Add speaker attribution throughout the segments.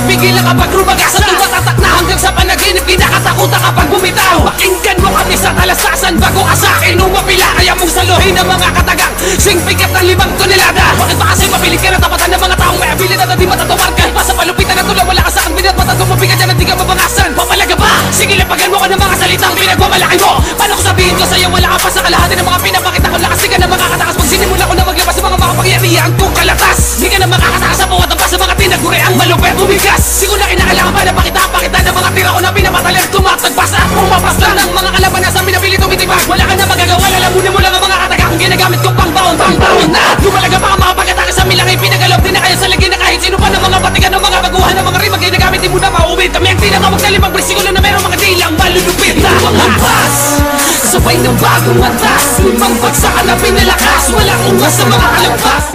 Speaker 1: pipigilan kapag rumagas at tumatatak na hanggang sa panaginip. Kinakatakutan kapag bumitaw. Pakinggan mo kami sa talastasan bago ka sa'kin umapila. Kaya mong saluhin ang mga katagang singpikat ng 5 tonelada. Bakit ba kasi mapilit ka na tapatan ng mga taong may abilidad na di matatawar? Kahit pa sa palupitan ng tula wala ka saan binatmatag kung mabigat yan at di ka mabangasan. Papalaga ba? Sige lapagan mo ka ng mga salitang pinagmamalaki mo. Paano ko sabihin ko sa'yo wala ka pa sa kalahati ng mga pinapakita ko. Lakas di ka na makakatakas pag sinimula ko na maglabas sa mga makapangyarihan kong kalatas. Di ka na makakatakas sa bawat ang sa mga tinaguri ang malupet umigas. Siguro na kinakailangan pa na pakita ng mga tira ko na pinapatalang tumatagpas at pumapas lang ng mga kalaban na sa minabilit tumitibag. Wala ka na magagawa, lalamunin mo lang ang mga kataga kung ginagamit ko pang baon na. Lumalaga pa ang mga pagkataka sa milang ipinagalob. Di na kaya sa lagi na kahit sino pa ng mga batigan ng mga baguhan ng mga rimag ginagamit. Di mo na mauwid kami ang tinatawag na 5 bersikulo na meron mga dilang malulupit na hampas. Sabay ng bagong atas, 5 bagsakan na pinalakas. Walang ungas sa mga kalampas.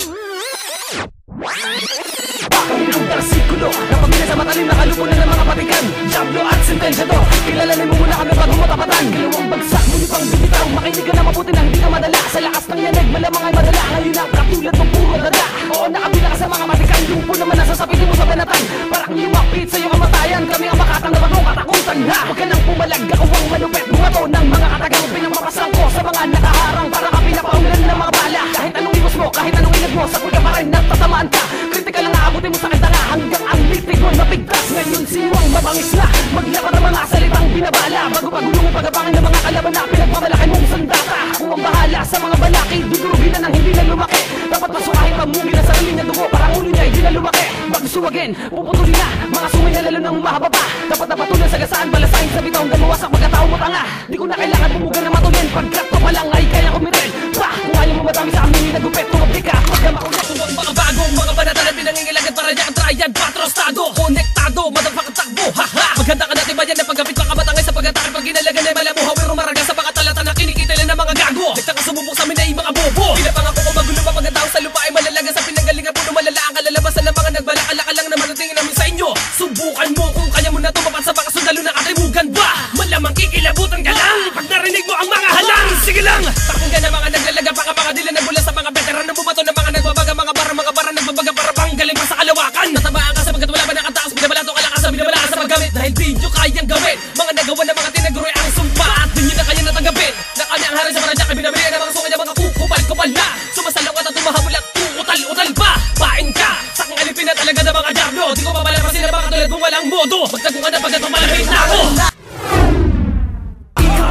Speaker 1: Ang bersikulo na pamilya sa matalim na kalupunan ng mga batikan. Diablo at sentensyado, kilalanin mo muna kami bago matapatan. 2 bagsak, muli pang bibitaw. Makinig ka na mabuti na hindi ka madala. Sa lakas ng yanig, malamang ay madala. Ngayon ang katulad ng puro dada. Oo, nakabila ka sa mga batikan. Yung po naman nasa sapitin mo sa banatan. Parang liwakpit sa iyong kamatayan. Kami ang makatang na bagong katakutan na. Huwag ka nang pumalag, ako ang malupet. Bumato ng mga katagang pinamapasang ko sa mga nakaharang. Parang ka pinapaungan ng mga bala. Kahit anong ibos mo, kahit anong inag mo, sakul ka pa rin at tatamaan ka. Kritikal lang aabutin mo sa kantanga hanggang ang litig mo napigtas. Ngayon siwang mabangis na maglakad ang mga salitang binabala. Bago pagulong ang pagabangin ng mga kalaban na pinagmamalaki mong sandata. Ako ang bahala sa mga balaki, dudurugin na nang hindi na lumaki. Dapat masukahin pamugi na sarili niya dugo, parang ulo niya hindi na lumaki. Bago suwagin, puputulin na mga sungay na lalo nang humahaba pa. Dapat napatulan sa gasaan, balasahin sa bitawang dalawasak magkatao mo tanga. Di ko na kailangan bumugan na matulin, pagkat pa lang ay kaya kumirin. Kung ayaw mo madami sa amin, nagupet, tumabdi ka, huwag na makulit. Huwag mga bagong, mga banatan na pinangingilagan para niya ang triad, patrostado, konektado, madagpakang takbo, haha. Maghanda ka natin bayan na pagkapit makamatangay sa pagkatakan pag ginalagan ay malamuhaw, pero maraga sa mga talata na kinikita lang ng mga gago. Nagtaka sumubok sa amin ay mga bobo. Pinapangako ko magulo pa pagkatao sa lupa ay malalaga sa pinanggalingan puno malala ang kalalabasan ng mga nagbalak-alaka lang na malutingin namin sa inyo. Subukan mo kung kaya mo na tumapat sa baka sundalo na katimugan ba? Malamang kikilabutan ka lang pag narinig mo ang mga halang. Sige lang, pakinggan na mga naglalaga pa kapag dila nagmula sa mga veteran na bumato ng mga nagbabaga mga bara nagbabaga para pang galing pa sa kalawakan. Tatabaan ka sa pagkat wala ba nakataas, binabalato ka lang sa binabala sa paggamit dahil di nyo kayang gawin. Mga nagawa ng mga tinaguri ang sumpa at di nyo na kaya natanggapin. Na kanya ang hari sa paradyak ay binabriyan ng mga sungay na mga kukupal-kupal na sumasalong at tumahabol at uutal-utal pa. Pain ka, sakang alipin na talaga ng mga diablo. Di ko papalapasin na baka tulad mo walang modo. Magtagong ka na pagkat pumalapit na ako.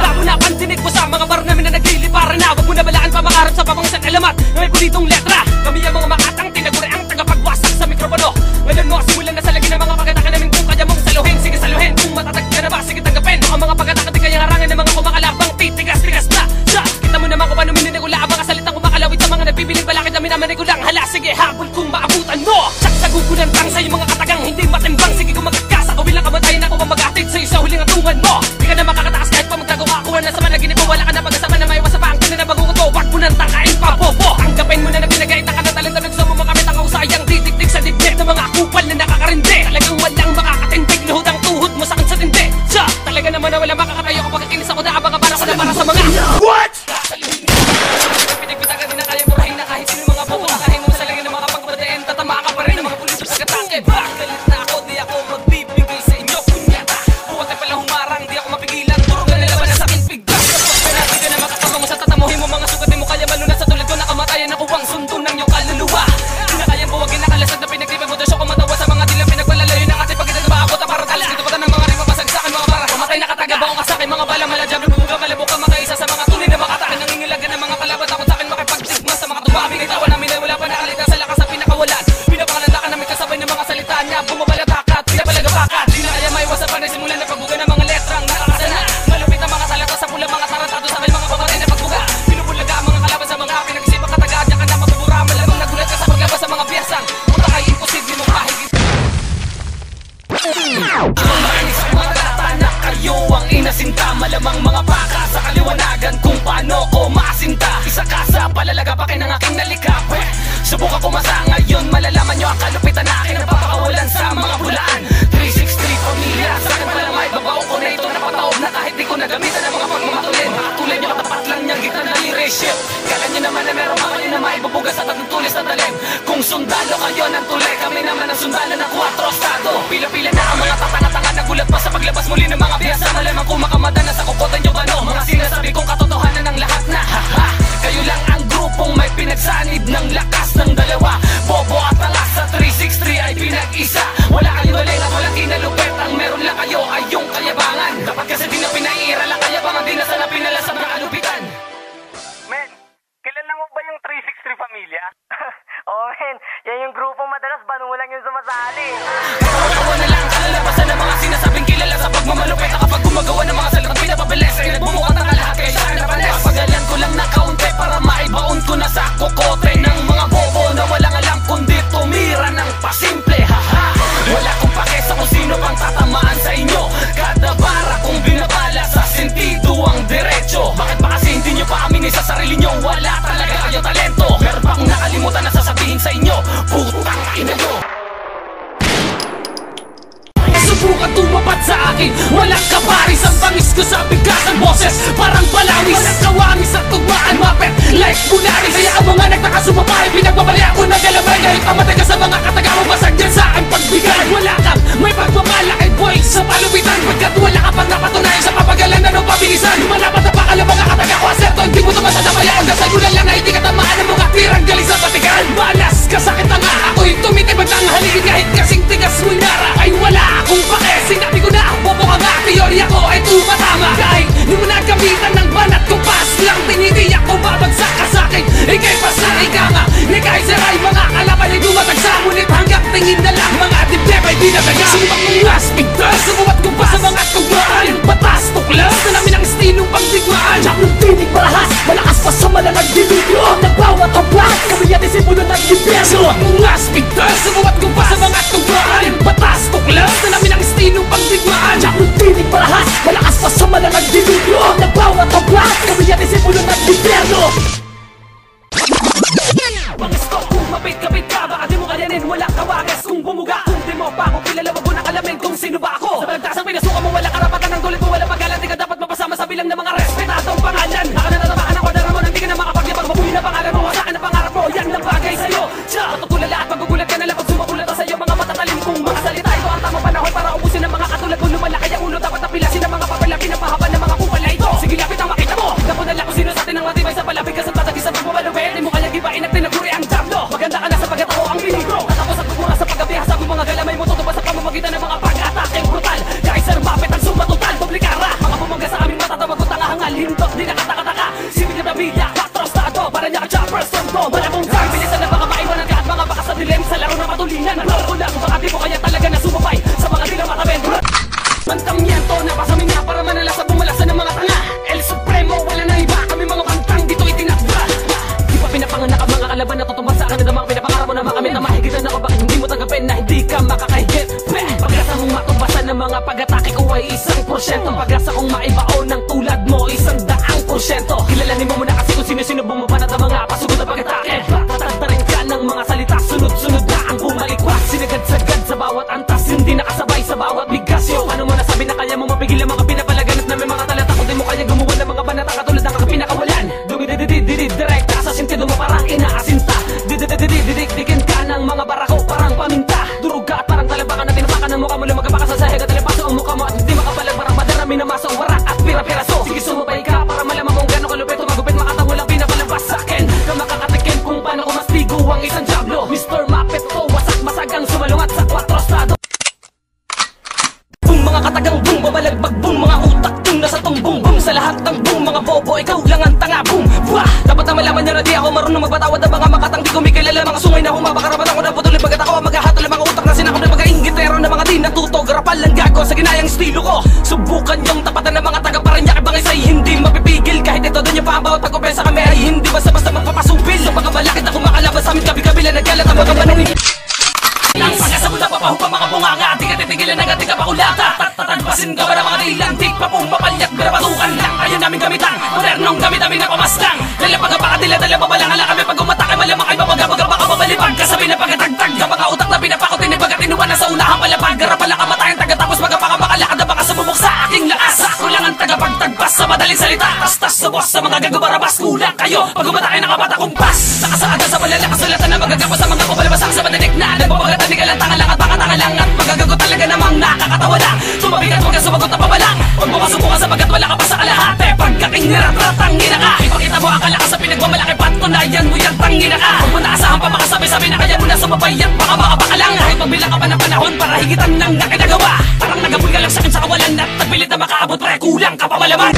Speaker 1: Labo na pantinig mo sa mga bar namin na nagliliparan na. Huwag mo na balaan pa makaharap sa pamangisan alamat na may pulitong letra. Kami ang mga makatang tinaguri ang tagapagwasak sa mikropono. Ngayon mo simulan na sa lagi ng mga pagkataka namin kung kaya mong saluhin. Sige saluhin, kung matatag ka na ba, sige tanggapin. Ang mga pagkataka di kayang harangan ng mga kumakalabang titigas-tigas na. Kita mo naman kung paano mininigula ang mga salitang kumakalawit sa mga nagpipiling balakid namin naman igulang. Hala sige habol kung maabutan mo. Saksagugulan tang sa'yo mga katagang hindi matimbang. Sige kung magkakasa o bilang kamatayan ako mamagatid sa'yo sa huling atungan mo. Di ka na makakataas kahit pa magtago ka. Kuha na sa managinip mo, wala ka na pag-asama na maiwas sa paangkin na baguto. Wag mo nang takain pa popo. Tanggapin mo na pinagaitan ka na talento. Nagsuso mo makamit ang kausayang titik-tik sa dibdib ng mga kupal na nakakarindi. Talagang walang makakatindig, luhod ang tuhod mo sakit sa tindi. Talaga naman na wala makakatayo kapag kikinis ako na abang para ko na para sa mga what? Pinagbitagan din na kaya burahin na kahit sino mga bobo. Kakahin mo sa lagay ng mga pagpadain, tatama ka pa rin ng mga pulis sa katake. Bakalit na ako, di ako magbibigay sa inyo kunyata. Huwag ka pala humarang, di ako mapigilan. Puro ka nalaban na sa akin piglas. Kaya di ka na makakabang mo sa tatamuhin mo mga sugat mo. Kaya malunat sa tulad ko na kamatayan ako ang sundo ng iyong kaluluwa. Di na kayang buwagin na kalasag na pinagripan mo. Dasyo ko matawa sa mga dilang pinagpalalayo ng ating pagkitagbaabot na para talas. Dito pa ng mga rin mapasagsakan mga para kamatay na katagabaong ka sa akin. Mga bala malajab, lumuga malabok ka makaisa sa mga tunay na makatakin. Nangingilagan ng mga kalaban takot sa akin makipagtigma sa mga tuba. Binitawan namin ay wala pa nakalita sa lakas sa pinakawalan. Pinapakalanda namin kasabay ng mga salita niya. Bumabalatakat, pinapalagapakat. Di na kaya maiwasan pa na simulan na pagbuga ng mga letrang nakakasana. Malupit ang mga salata sa pula mga tarantado sa may mga pamatay na pagbuga. Pinupulaga ang mga kalaban sa mga pinag-isipang katagad. Diyan ka na mabubura, malamang nagulat ka sa paglabas sa mga biyasang. Punta kay imposible mong pahigit. Kayo ang inasinta, malamang mga baka sa kaliwanagan kung paano ko maasinta. Isa ka sa palalaga pa ng aking nalikap. Subukan ko masa ngayon, malalaman nyo ang kalupitan na akin ang papakawalan sa mga bulaan. 363 pamilya, sa akin pala may babaw ko na ito napataob na kahit di ko nagamitan ng mga pagmamatulin. Makatulad nyo katapat lang niyang gitna na leadership. Kala nyo naman na meron kayo na maibubugas sa tatlong tulis na talim. Kung sundalo kayo ng tulay, kami naman ang susundalan ng 4 estado. Pila-pila na ang mga tatanga-tanga, nagulat pa sa paglabas muli ng mga biyasa. Malamang kumakamada na sa kukotan nyo ano, mga sinasabi kong katotohanan ng lahat na haha. Kayo lang ang grupong may pinagsanib ng lakas ng dalawa. Bobo at tanga sa 363 ay pinag-isa. Wala kayong galing at walang kinalupet, ang meron lang kayo ay yung kayabangan. Dapat kasi di na pinaiira lang kayabangan, di na sana pinalasab na kalupitan.
Speaker 2: Men, kilala mo ba yung 363 Pamilya? Oh men, yan yung grupong madalas banulang yung sumasali.
Speaker 1: Tawa na lang, kalalabasan ng mga sinasabing kilala sa pagmamalupit. Na kapag gumagawa ng mga salitang pinapabilis ay nagbumukat ang lahat kaya siya napanes. Pagalan ko lang na kaunti para maibaon ko na sa kokote ng mga bobo na walang alam kundi tumira ng pasimple. Haha, wala kong pake sa kung sino pang tatamaan sa inyo. Kada bara kong binabala sa sentido ang diretso. Bakit ba kasi hindi nyo pa aminin sa sarili nyo? Wala talaga kayo talento. Meron pa akong nakalimutan na sasabihin sa inyo, putang ina nyo. Subukan tumapat sa akin, walang kaparis. Ang bangis ko sa bigas ng boses, parang balawis. Walang kawangis at tugmaan, mapet like Polaris. Kaya ang mga nagtakasumapay, pinagbabali ako ng galamay. Kahit pamatay ka sa mga katagawang basag dyan sa aking pagbigay. Wala kang may pagmamalaki boy sa palupitan, pagkat wala ka pang napatunayan sa papagalan na nung pabilisan. Lumalapat na pakala mga kataga ko aserto, hindi mo ito masasabayaan. Dasal ko lang na hindi ka tamaan ng mga tirang galing sa patigan. Balas ka sakit na nga, ako'y tumitibag ng haligin. Kahit kasing tigas mo'y nara ay wala akong pake. Sinabi ko na, bobo ka nga, teorya ko ay tumatama. Kahit di mo nagamitan ng banat ko, pas lang tinitiyak ko babagsak ka sa'kin. Ikay pas na ikama, ni kahit siray mga kalabay ay dumatag sa ngunit hanggang tingin na lang mga dibdib ay dinadaga. Sumbang mong aspigtas, sumuwat ko pa sa mga tugmaan. Batas, tuklas, na namin ang estilong pagdigmaan. Siyak ng tinig marahas, malakas pa sa malanag dilugyo. Nagbawat ang plas, kami yan isipulo ng impyerno. Sumbang mong aspigtas, sumuwat ko pa sa mga tugmaan. Batas, tuklas, na namin ang estilong pagdigmaan. Siyak ng tinig marahas, malakas pa sa malanag dilugyo. Nagbawat ang plas, kami yan isipulo ng impyerno. Pang-stop kung mapit-kapit ka, baka di mo kayanin, walang kawagas kung bumuga. Kung di mo pa ako kilala, wag mo nang alamin kung sino ba ako. Sa balagtasang pinasuka mo, walang karapatan ng tulad mo, walang pagalan. Di ka dapat mapasama sa bilang ng mga respetadong pangalan. Baka natatamaan ang kwadara mo, nang di ka na makapagyabang. Mabuhay na pangalan mo, wasakin na pangarap mo, yan ang bagay sa'yo. Siya, matutulala at magugulat ka na lang pag sumapulad na sa'yo. Mga matatalim kong mga salita, ito ang tamang panahon para ubusin ang mga katulad mo. Lumalaki ang ulo, dapat napilasin ang mga papala, pinapahaba ng mga kupala ito. Sige, lapit ang makita mo, tignan na lang kung sino sa atin ang matibay sa palapit ka sa patagis sa pagbabalubin. Di mo kaya gibain at tinaguri ang Diablo. Maganda ka na sapagat ako ang binigro. Tatapos at bumura sa paggabiha sa mga galamay mo, tutupas sa pamamagitan ng mga pag-atake brutal. Kahit sir mapit ang sumatotal, doblikara. Mga bumangga sa aming mata, tawag ko tangahangal, hindot, di nakataka-taka. Sibig na bida, 4 estado, para niya ka-choppers, tonto. Malabong time, bilisan na baka maiwanan ka at mga baka sa dilim sa laro na matulingan. Laro ko lang, baka di mo kaya talaga na sumabay sa mga dilang mataben. Mantamyento, napasamin nga para manala sa bumalasan ng mga tanga. El Supremo, wala na iba, kami mga kantang dito itinagba. Di pa pinapanganak ang mga kalaban na tutumba sa akin na damang pinapangarap mo na makamit na mahigitan ako. Bakit hindi mo tanggapin na hindi ka makakahigit? Pag-asa mong matumbasan ng mga pag-atake ko ay 1%. Pag-asa kong maibaon ng tulad mo 100%. Kilalanin mo muna kasi kung sino-sino bumabanat ang mga pasugod na pag-atake. Tatagtarin ka ng mga salita, sunod-sunod na ang bumalikwas. Sinagad-sagad sa bawat antas, hindi nakasabay sa bawat bigasyo. Ano mo nasabi na kaya mo mapigil ang mga pinapalaganap na may mga talata? Kung di mo kaya gumawa ng mga banata katulad ng pinakawalan. Direkta sa sentido mo parang inaasinta. Didikdikin ka ng mga barako parang paminta. Duruga at parang talabakan na tinapakan ng mukha mo. Lumagabaka sa sahig at talapaso ang mukha mo. At hindi makapalag parang madarami na masang warak at pira-piraso. Sige sumabay ka para malaman mong gano'ng kalupit o magupit. Makatang walang pinapalabas sa'kin. Ka makakatikin kung paano ko mastigo ang isang Diablo. Mr. Muppet to, wasak-masagang sumalungat sa 4 estado. Boom mga katagang boom, babalagbag boom. Mga utak boom, nasa tumbong boom. Sa lahat ng boom, mga bobo, ikaw lang ang tanga boom. Wah! Dapat na malaman niya na di ako marunong magpatawad ng mga makatang di kumikilala. Mga sungay na humabakarapat ako na patuloy pagkat ako ang maghahatol ng mga utak na sinakop na pagkaingitero ng mga di natuto. Garapal lang gago sa ginayang estilo ko. Subukan yung tapatan ng mga taga-Parañaque bangis ay hindi mapipigil. Kahit ito doon yung pa ang bawat pagkupensa kami ay hindi basta-basta magpapasupil. Sa pagkabalakit na kumakalaban sa amin kabi-kabila nagkalat ang mga manong ang pag-asa mo na papahupa mga bunganga. Di ka titigilan na di ka pakulata. Tatagpasin ka ba ng mga dilang tik pa pong mapalyat. Berabatukan lang ayaw namin gamitan. Modernong gamit namin na pamastang. Lalapag ang pakadila-dala babalang ala kami. Pag umatake malamang ay mabaga-baga baka mabalipag. Kasabi na pagkatagtag ka mga utak na pinapakot. Inibag at inuwan na sa unahan palapag. Garapal lang kamatayan taga-tapos magapakamakalakan na baka sumubok sa aking lakas. Ako lang ang tagapagtagpas sa madaling salita. Tas-tas sa boss sa mga gago barabas. Kulang kayo kayo pag umatake ng kabata kong pas. Nakasaada sa malalakas na lata na magagawa sa mga kupalabasak sa madanik na nagpapagatan ni kalantangan lang at bakatangan lang at magagagot talaga namang nakakatawa lang. Tumabigat huwag ka sumagot na pabalang, huwag mo kasubukan sabagat wala ka pa sa kalahati. Pagkaking niratratang ina ka, ipakita mo ang kalakas sa pinagmamalaki, patunayan mo yan tangina ka. Huwag mo naasahan pa makasabi-sabi na kaya mo na sumabay at baka makabaka lang. Kahit magbilang ka pa ng panahon para higitan ng nakinagawa, parang nagabul ka lang sa akin sa kawalan at nagpilit na makaabot, pre kulang ka pa malaman.